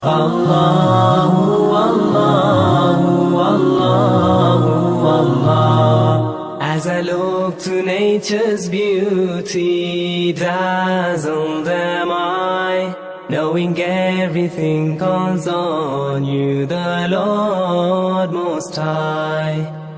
Allahu, Allahu, Allahu, Allah. As I look to nature's beauty, dazzled am I, knowing everything calls on you, the Lord Most High.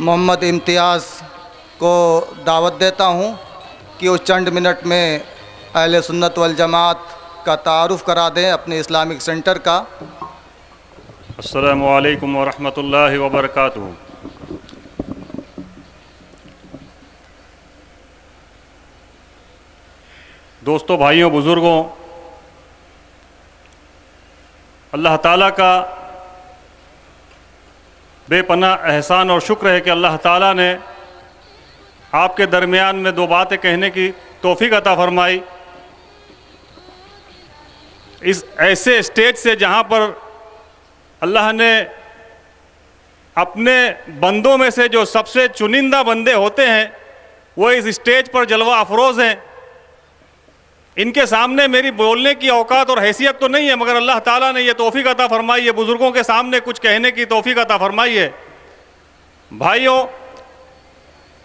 Mohammad इम्तियाज़ को दावत देता हूँ कि उस चंद minute में अहले सुन्नत वल जमात का तारुफ़ करा दें अपने इस्लामिक सेंटर का। अस्सलामु अलैकुम व रहमतुल्लाहि व बरकातुहू। दोस्तों, भाइयों, बुज़ुर्गों, अल्लाह ताला का बेपनाह एहसान और शुक्र है कि अल्लाह ताला ने आपके दरमियान में दो बातें कहने की तौफीक अता फरमाई। इस ऐसे स्टेज से जहाँ पर अल्लाह ने अपने बंदों में से जो सबसे चुनिंदा बंदे होते हैं वो इस स्टेज पर जलवा अफरोज़ हैं। इनके सामने मेरी बोलने की औकात और हैसियत तो नहीं है, मगर अल्लाह ताला ने ये तौफीक अता फरमाई है, बुज़ुर्गों के सामने कुछ कहने की तौफीक अता फरमाई है। भाइयों,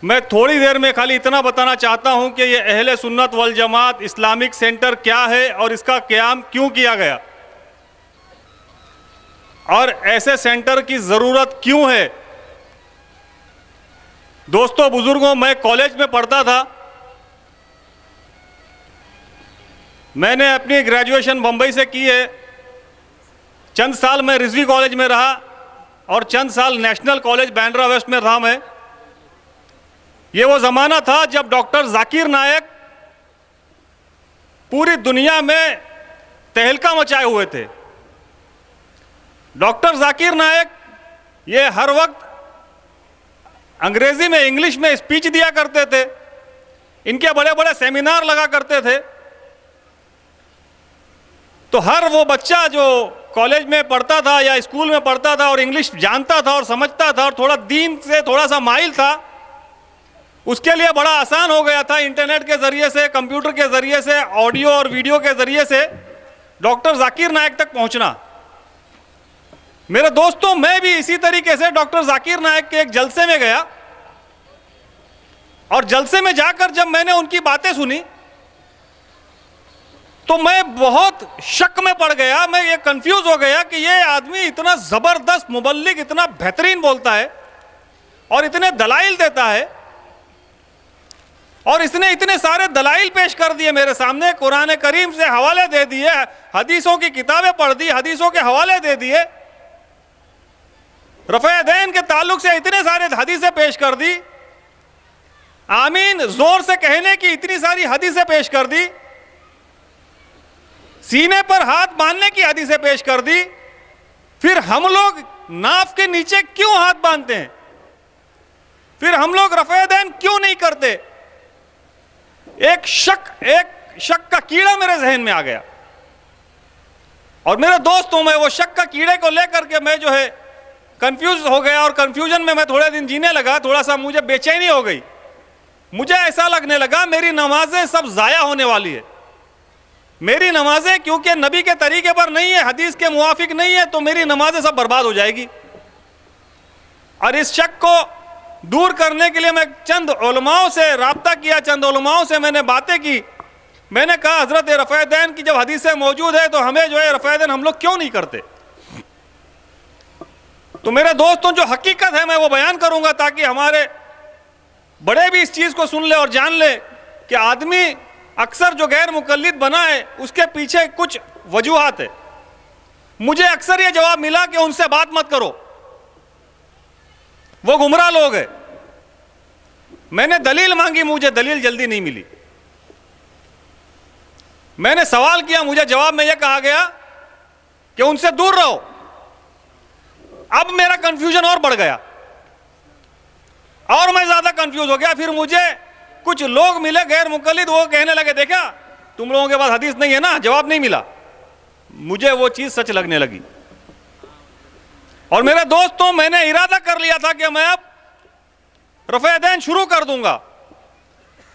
मैं थोड़ी देर में खाली इतना बताना चाहता हूँ कि ये अहले सुन्नत वल जमात इस्लामिक सेंटर क्या है और इसका क़याम क्यों किया गया और ऐसे सेंटर की ज़रूरत क्यों है। दोस्तों, बुज़ुर्गों, मैं कॉलेज में पढ़ता था। मैंने अपनी ग्रेजुएशन बम्बई से की है। चंद साल मैं रिजवी कॉलेज में रहा और चंद साल नेशनल कॉलेज बांद्रा वेस्ट में रहा मैं। ये वो ज़माना था जब डॉक्टर जाकिर नायक पूरी दुनिया में तहलका मचाए हुए थे। डॉक्टर जाकिर नायक ये हर वक्त अंग्रेज़ी में, इंग्लिश में स्पीच दिया करते थे। इनके बड़े बड़े सेमिनार लगा करते थे। तो हर वो बच्चा जो कॉलेज में पढ़ता था या स्कूल में पढ़ता था और इंग्लिश जानता था और समझता था और थोड़ा दीन से थोड़ा सा माइल था, उसके लिए बड़ा आसान हो गया था इंटरनेट के ज़रिए से, कंप्यूटर के ज़रिए से, ऑडियो और वीडियो के ज़रिए से डॉक्टर जाकिर नायक तक पहुंचना। मेरे दोस्तों, मैं भी इसी तरीके से डॉक्टर जाकिर नायक के एक जलसे में गया और जलसे में जाकर जब मैंने उनकी बातें सुनी तो मैं बहुत शक में पड़ गया। मैं ये कंफ्यूज हो गया कि ये आदमी इतना ज़बरदस्त मुबल्लिग, इतना बेहतरीन बोलता है और इतने दलाइल देता है और इसने इतने सारे दलाइल पेश कर दिए मेरे सामने, कुरान करीम से हवाले दे दिए, हदीसों की किताबें पढ़ दी, हदीसों के हवाले दे दिए, रफ़े दैन के ताल्लुक से इतने सारे हदीसें पेश कर दी, आमीन जोर से कहने की इतनी सारी हदीसें पेश कर दी, सीने पर हाथ बांधने की हदीसें पेश कर दी। फिर हम लोग नाफ के नीचे क्यों हाथ बांधते हैं? फिर हम लोग रफ़े दैन क्यों नहीं करते? एक शक का कीड़ा मेरे जहन में आ गया और मेरे दोस्तों में वो शक का कीड़े को लेकर के मैं जो है कंफ्यूज हो गया और कंफ्यूजन में मैं थोड़े दिन जीने लगा। थोड़ा सा मुझे बेचैनी हो गई। मुझे ऐसा लगने लगा मेरी नमाजें सब ज़ाया होने वाली है। मेरी नमाजें क्योंकि नबी के तरीके पर नहीं है, हदीस के मुवाफिक नहीं है, तो मेरी नमाजें सब बर्बाद हो जाएगी। और इस शक को दूर करने के लिए मैं चंद उलमाओं से राब्ता किया, चंद उलमाओं से मैंने बातें की। मैंने कहा, हज़रत रफ़े दैन की जब हदीसें मौजूद है तो हमें जो है रफ़े दैन हम लोग क्यों नहीं करते? तो मेरे दोस्तों, जो हकीकत है मैं वो बयान करूंगा ताकि हमारे बड़े भी इस चीज़ को सुन ले और जान ले कि आदमी अक्सर जो गैर मुकल्लिद बना है उसके पीछे कुछ वजूहात है। मुझे अक्सर ये जवाब मिला कि उनसे बात मत करो, वो गुमराह लोग हैं। मैंने दलील मांगी, मुझे दलील जल्दी नहीं मिली। मैंने सवाल किया, मुझे जवाब में यह कहा गया कि उनसे दूर रहो। अब मेरा कंफ्यूजन और बढ़ गया और मैं ज्यादा कंफ्यूज हो गया। फिर मुझे कुछ लोग मिले गैर मुकल्लिद, वो कहने लगे, देखा तुम लोगों के पास हदीस नहीं है ना, जवाब नहीं मिला। मुझे वो चीज़ सच लगने लगी। और मेरे दोस्तों, मैंने इरादा कर लिया था कि मैं अब रफ़े दैन शुरू कर दूंगा,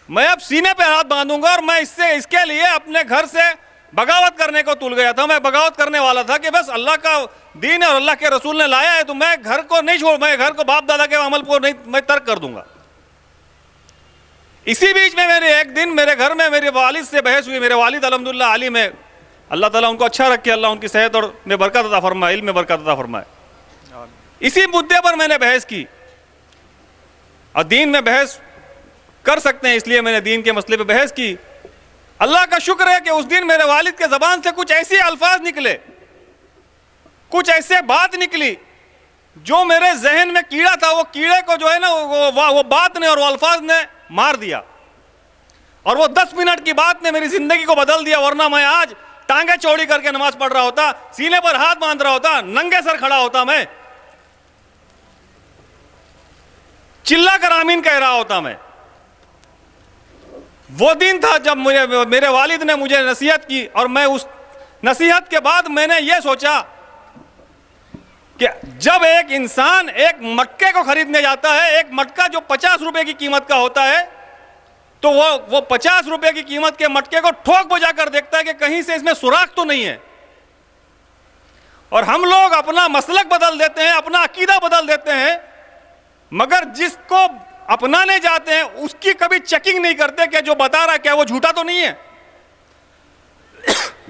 मैं अब सीने पे हाथ बांधूंगा और मैं इसके लिए अपने घर से बगावत करने को तुल गया था। मैं बगावत करने वाला था कि बस अल्लाह का दीन है और अल्लाह के रसूल ने लाया है, तो मैं घर को नहीं छोड़, मैं घर को बाप दादा के अमल को नहीं, मैं तर्क कर दूंगा। इसी बीच में मेरे एक दिन मेरे घर में मेरे वालिद से बहस हुई। मेरे वालिद अल्हम्दुलिल्लाह आलिम है, अल्लाह ताला उनको अच्छा रखे, अल्लाह उनकी सेहत और में बरकत अता फरमाए, इल्म में बरकत अता फरमाए। इसी मुद्दे पर मैंने बहस की, और दीन में बहस कर सकते हैं इसलिए मैंने दीन के मसले पे बहस की। अल्लाह का शुक्र है कि उस दिन मेरे वालिद के ज़बान से कुछ ऐसे अल्फाज निकले, कुछ ऐसे बात निकली जो मेरे जहन में कीड़ा था, वो कीड़े को जो है ना वो बात ने और वो अल्फाज ने मार दिया, और वो 10 मिनट की बात ने मेरी जिंदगी को बदल दिया। वरना मैं आज टांगे चौड़ी करके नमाज पढ़ रहा होता, सीने पर हाथ बांध रहा होता, नंगे सर खड़ा होता, मैं चिल्ला कर आमीन कह रहा होता। मैं वो दिन था जब मेरे वालिद ने मुझे नसीहत की, और मैं उस नसीहत के बाद मैंने ये सोचा कि जब एक इंसान एक मटके को खरीदने जाता है, एक मटका जो 50 रुपए की कीमत का होता है, तो वो 50 रुपए की कीमत के मटके को ठोक बजा कर देखता है कि कहीं से इसमें सुराख तो नहीं है। और हम लोग अपना मसलक बदल देते हैं, अपना अकीदा बदल देते हैं, मगर जिसको अपनाने जाते हैं उसकी कभी चेकिंग नहीं करते कि जो बता रहा है क्या वो झूठा तो नहीं है।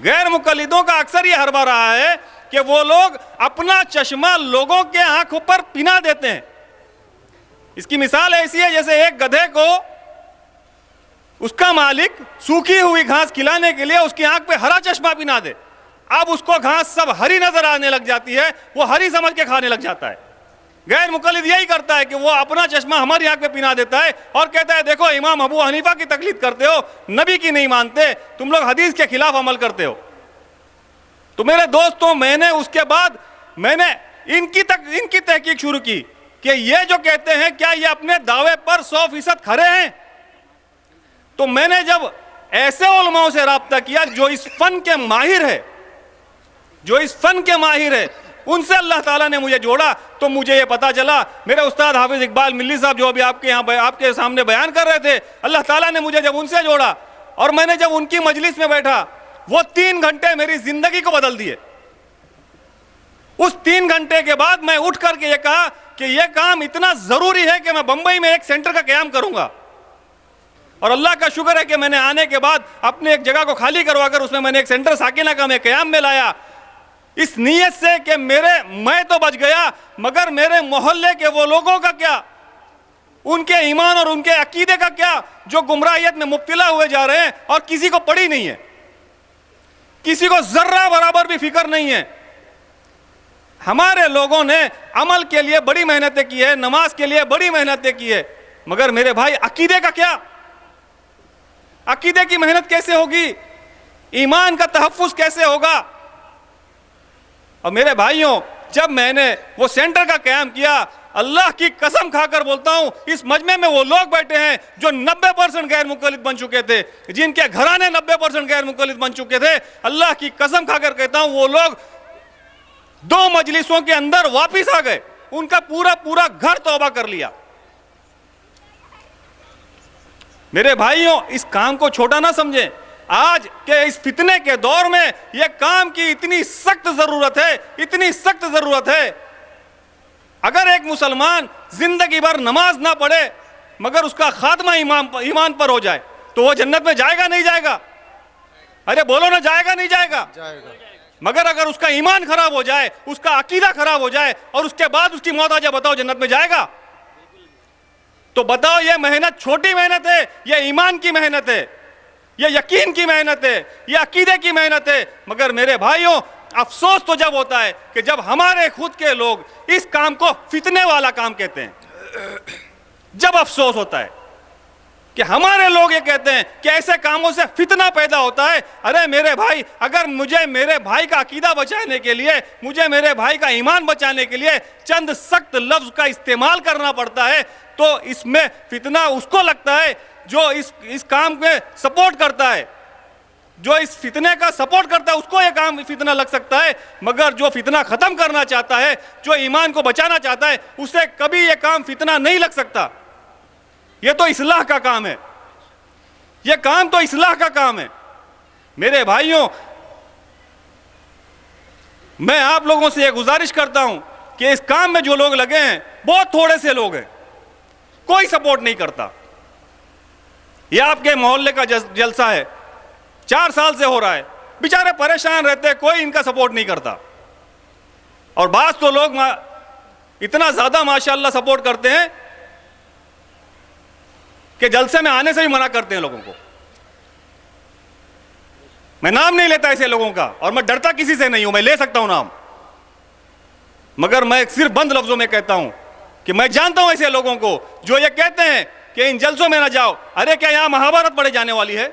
गैर मुकल्लिदों का अक्सर ये हरबा रहा है कि वो लोग अपना चश्मा लोगों के आंखों पर पिना देते हैं। इसकी मिसाल ऐसी है जैसे एक गधे को उसका मालिक सूखी हुई घास खिलाने के लिए उसकी आंख पे हरा चश्मा पिना दे, अब उसको घास सब हरी नजर आने लग जाती है, वो हरी समझ के खाने लग जाता है। गैर मुकल्लिद यही करता है कि वो अपना चश्मा हमारी आंख पे पिना देता है और कहता है देखो इमाम अबू हनीफा की तकलीद करते हो, नबी की नहीं मानते, तुम लोग हदीस के खिलाफ अमल करते हो। तो मेरे दोस्तों, मैंने उसके बाद मैंने इनकी तहकीक शुरू की कि ये जो कहते हैं क्या ये अपने दावे पर 100% खरे हैं। तो मैंने जब ऐसे उलमाओं से राब्ता किया जो इस फन के माहिर है, उनसे अल्लाह ताला ने मुझे जोड़ा, तो मुझे ये पता चला, मेरे उस्ताद हाफिज इकबाल मिल्ली साहब जो अभी आपके सामने बयान कर रहे थे, अल्लाह ताला ने मुझे जब उनसे जोड़ा और मैंने जब उनकी मजलिस में बैठा, वो 3 घंटे मेरी जिंदगी को बदल दिए। उस 3 घंटे के बाद मैं उठ करके ये कहा कि यह काम इतना जरूरी है कि मैं बंबई में एक सेंटर का क़याम करूंगा। और अल्लाह का शुक्र है कि मैंने आने के बाद अपने एक जगह को खाली करवाकर उसमें मैंने एक सेंटर साकिना का मैं क़याम में लाया, इस नीयत से कि मैं तो बच गया, मगर मेरे मोहल्ले के वो लोगों का क्या, उनके ईमान और उनके अकीदे का क्या, जो गुमराहियत में मुब्तला हुए जा रहे हैं और किसी को पड़ी नहीं है, किसी को जर्रा बराबर भी फिक्र नहीं है। हमारे लोगों ने अमल के लिए बड़ी मेहनतें की है, नमाज के लिए बड़ी मेहनतें की है, मगर मेरे भाई अकीदे का क्या, अकीदे की मेहनत कैसे होगी, ईमान का तहफ़्फ़ुज़ कैसे होगा। और मेरे भाइयों, जब मैंने वो सेंटर का क़याम किया, अल्लाह की कसम खाकर बोलता हूं, इस मजमे में वो लोग बैठे हैं जो 90% गैर मुकल्लिद बन चुके थे, जिनके घराने 90% गैर मुकल्लिद बन चुके थे। अल्लाह की कसम खाकर कहता हूं, वो लोग 2 मजलिसों के अंदर वापिस आ गए, उनका पूरा घर तौबा कर लिया। मेरे भाइयों, इस काम को छोटा ना समझें। आज के इस फितने के दौर में यह काम की इतनी सख्त जरूरत है, इतनी सख्त जरूरत है। अगर एक मुसलमान जिंदगी भर नमाज ना पढ़े मगर उसका खात्मा ईमान पर हो जाए, तो वह जन्नत में जाएगा नहीं जाएगा? अरे बोलो ना, जाएगा नहीं जाएगा? मगर अगर उसका ईमान खराब हो जाए, उसका अकीदा खराब हो जाए और उसके बाद उसकी मौत आ जाए, बताओ जन्नत में जाएगा? तो बताओ, यह मेहनत छोटी मेहनत है, यह ईमान की मेहनत है, यह यकीन की मेहनत है, यह अकीदे की मेहनत है। मगर मेरे भाइयों, अफसोस तो जब होता है कि जब हमारे खुद के लोग इस काम को फितने वाला काम कहते हैं, जब अफसोस होता है कि हमारे लोग ये कहते हैं कि ऐसे कामों से फितना पैदा होता है। अरे मेरे भाई, अगर मुझे मेरे भाई का अकीदा बचाने के लिए, मुझे मेरे भाई का ईमान बचाने के लिए चंद सख्त लफ्ज का इस्तेमाल करना पड़ता है, तो इसमें फितना उसको लगता है जो इस काम में सपोर्ट करता है। जो इस फितने का सपोर्ट करता है उसको ये काम फितना लग सकता है, मगर जो फितना खत्म करना चाहता है, जो ईमान को बचाना चाहता है, उसे कभी ये काम फितना नहीं लग सकता। ये तो इस्लाह का काम है, ये काम तो इस्लाह का काम है। मेरे भाइयों, मैं आप लोगों से ये गुजारिश करता हूं कि इस काम में जो लोग लगे हैं बहुत थोड़े से लोग हैं, कोई सपोर्ट नहीं करता। ये आपके मोहल्ले का जलसा है, 4 साल से हो रहा है, बेचारे परेशान रहते हैं, कोई इनका सपोर्ट नहीं करता। और बास तो लोग इतना ज्यादा माशाअल्लाह सपोर्ट करते हैं कि जलसे में आने से भी मना करते हैं लोगों को। मैं नाम नहीं लेता ऐसे लोगों का, और मैं डरता किसी से नहीं हूं, मैं ले सकता हूं नाम, मगर मैं सिर्फ बंद लफ्जों में कहता हूं कि मैं जानता हूं ऐसे लोगों को जो ये कहते हैं कि इन जलसों में ना जाओ। अरे क्या यहां महाभारत पढ़े जाने वाली है?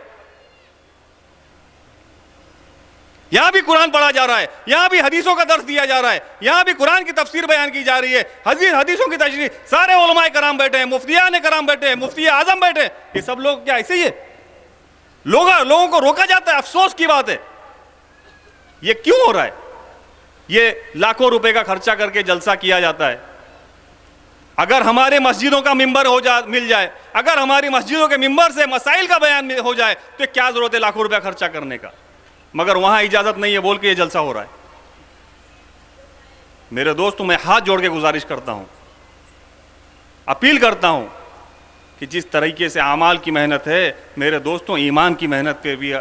यहां भी कुरान पढ़ा जा रहा है, यहां भी हदीसों का दर्स दिया जा रहा है, यहां भी कुरान की तफसीर बयान की जा रही है, हदीसों की तशरीह, सारे उलमाए कराम बैठे हैं, मुफ्तियान कराम बैठे हैं, मुफ्ती आजम बैठे हैं। ये सब लोग क्या ऐसे ही है? लोगों को रोका जाता है। अफसोस की बात है, ये क्यों हो रहा है? ये लाखों रुपए का खर्चा करके जलसा किया जाता है। अगर हमारे मस्जिदों का मिंबर मिल जाए, अगर हमारी मस्जिदों के मिंबर से मसाइल का बयान हो जाए, तो क्या जरूरत है लाखों रुपया खर्चा करने का? मगर वहां इजाजत नहीं है बोल के ये जलसा हो रहा है। मेरे दोस्तों, मैं हाथ जोड़ के गुजारिश करता हूं, अपील करता हूं कि जिस तरीके से आमाल की मेहनत है, मेरे दोस्तों ईमान की मेहनत के भी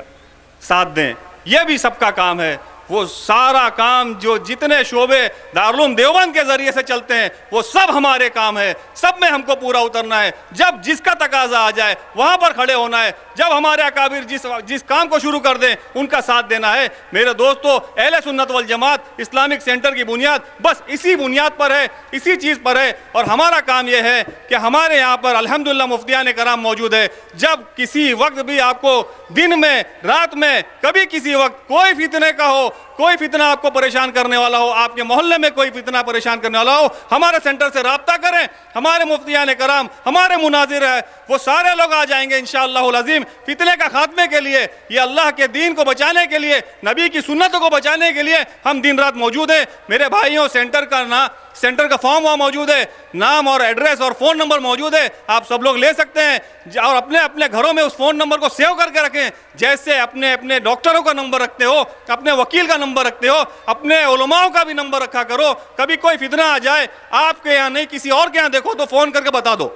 साथ दें। यह भी सबका काम है। वो सारा काम जो जितने शोबे दारुल उलूम देवबंद के जरिए से चलते हैं, वो सब हमारे काम है, सब में हमको पूरा उतरना है। जब जिसका तकाजा आ जाए वहां पर खड़े होना है। जब हमारे अकाबिर जिस काम को शुरू कर दें उनका साथ देना है। मेरे दोस्तों, अहले सुन्नत वल जमात इस्लामिक सेंटर की बुनियाद बस इसी बुनियाद पर है, इसी चीज पर है। और हमारा काम यह है कि हमारे यहाँ पर अल्हम्दुलिल्लाह मुफ्तियान कराम मौजूद है। जब किसी वक्त भी आपको दिन में, रात में, कभी किसी वक्त कोई फितने का हो, कोई फितना आपको परेशान करने वाला हो, आपके मोहल्ले में कोई फितना परेशान करने वाला हो, हमारे सेंटर से राब्ता करें। हमारे मुफ्तियान कराम, हमारे मुनाजिर है, वो सारे लोग आ जाएंगे इंशाअल्लाहुल अज़ीम फितने का खात्मे के लिए। ये अल्लाह के दीन को बचाने के लिए, नबी की सुन्नतों को बचाने के लिए हम दिन रात मौजूद हैं। मेरे भाइयों, सेंटर का फॉर्म वहाँ मौजूद है, नाम और एड्रेस और फ़ोन नंबर मौजूद है, आप सब लोग ले सकते हैं। और अपने अपने घरों में उस फ़ोन नंबर को सेव करके रखें, जैसे अपने अपने डॉक्टरों का नंबर रखते हो, अपने वकील का नंबर रखते हो, अपने उलमाओं का भी नंबर रखा करो। कभी कोई फितना आ जाए, आपके यहाँ नहीं किसी और के यहाँ देखो, तो फ़ोन करके बता दो।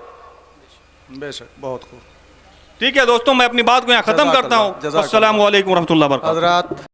बेशक, बहुत खूब। ठीक है दोस्तों, मैं अपनी बात को यहाँ ख़त्म करता हूँ। अस्सलामु अलैकुम रहमतुल्लाहि व बरकातुहू। हज़रात